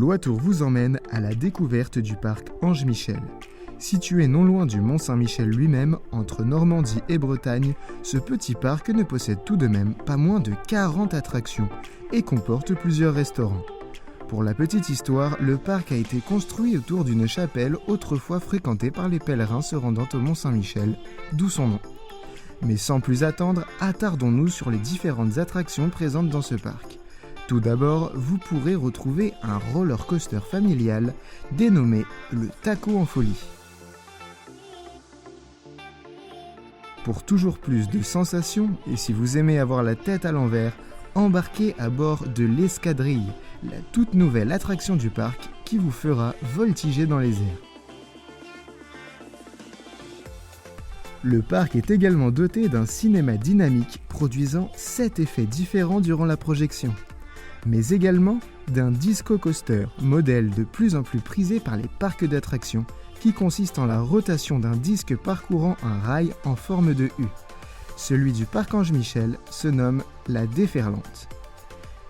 Gaulois Tours vous emmène à la découverte du parc Ange Michel. Situé non loin du Mont-Saint-Michel lui-même, entre Normandie et Bretagne, ce petit parc ne possède tout de même pas moins de 40 attractions et comporte plusieurs restaurants. Pour la petite histoire, le parc a été construit autour d'une chapelle autrefois fréquentée par les pèlerins se rendant au Mont-Saint-Michel, d'où son nom. Mais sans plus attendre, attardons-nous sur les différentes attractions présentes dans ce parc. Tout d'abord, vous pourrez retrouver un roller coaster familial dénommé le Taco en folie. Pour toujours plus de sensations, et si vous aimez avoir la tête à l'envers, embarquez à bord de l'Escadrille, la toute nouvelle attraction du parc qui vous fera voltiger dans les airs. Le parc est également doté d'un cinéma dynamique produisant 7 effets différents durant la projection, mais également d'un disco coaster, modèle de plus en plus prisé par les parcs d'attractions, qui consiste en la rotation d'un disque parcourant un rail en forme de U. Celui du parc Ange Michel se nomme la Déferlante.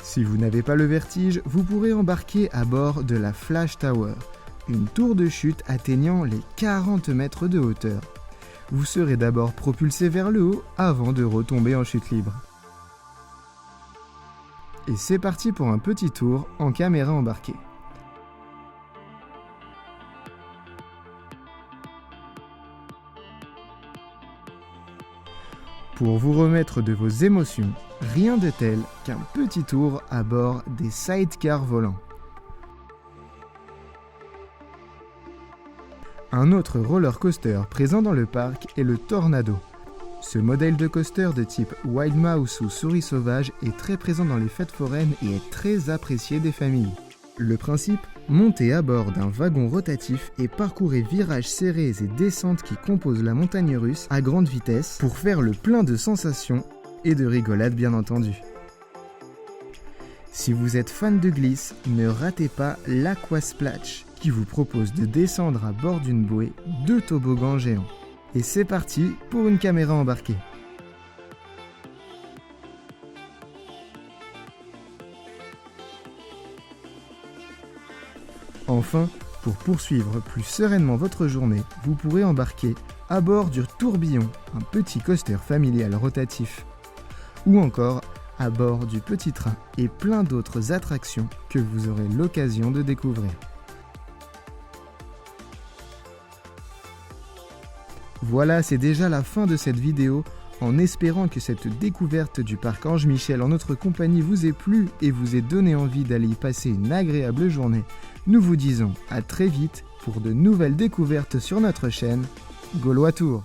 Si vous n'avez pas le vertige, vous pourrez embarquer à bord de la Flash Tower, une tour de chute atteignant les 40 mètres de hauteur. Vous serez d'abord propulsé vers le haut avant de retomber en chute libre. Et c'est parti pour un petit tour en caméra embarquée. Pour vous remettre de vos émotions, rien de tel qu'un petit tour à bord des sidecars volants. Un autre roller coaster présent dans le parc est le Tornado. Ce modèle de coaster de type Wild Mouse ou souris sauvage est très présent dans les fêtes foraines et est très apprécié des familles. Le principe, monter à bord d'un wagon rotatif et parcourir virages serrés et descentes qui composent la montagne russe à grande vitesse pour faire le plein de sensations et de rigolades bien entendu. Si vous êtes fan de glisse, ne ratez pas l'Aquasplash qui vous propose de descendre à bord d'une bouée 2 toboggans géants. Et c'est parti pour une caméra embarquée. Enfin, pour poursuivre plus sereinement votre journée, vous pourrez embarquer à bord du Tourbillon, un petit coaster familial rotatif, ou encore à bord du Petit Train et plein d'autres attractions que vous aurez l'occasion de découvrir. Voilà, c'est déjà la fin de cette vidéo. En espérant que cette découverte du parc Ange Michel en notre compagnie vous ait plu et vous ait donné envie d'aller y passer une agréable journée, nous vous disons à très vite pour de nouvelles découvertes sur notre chaîne Gaulois Tours.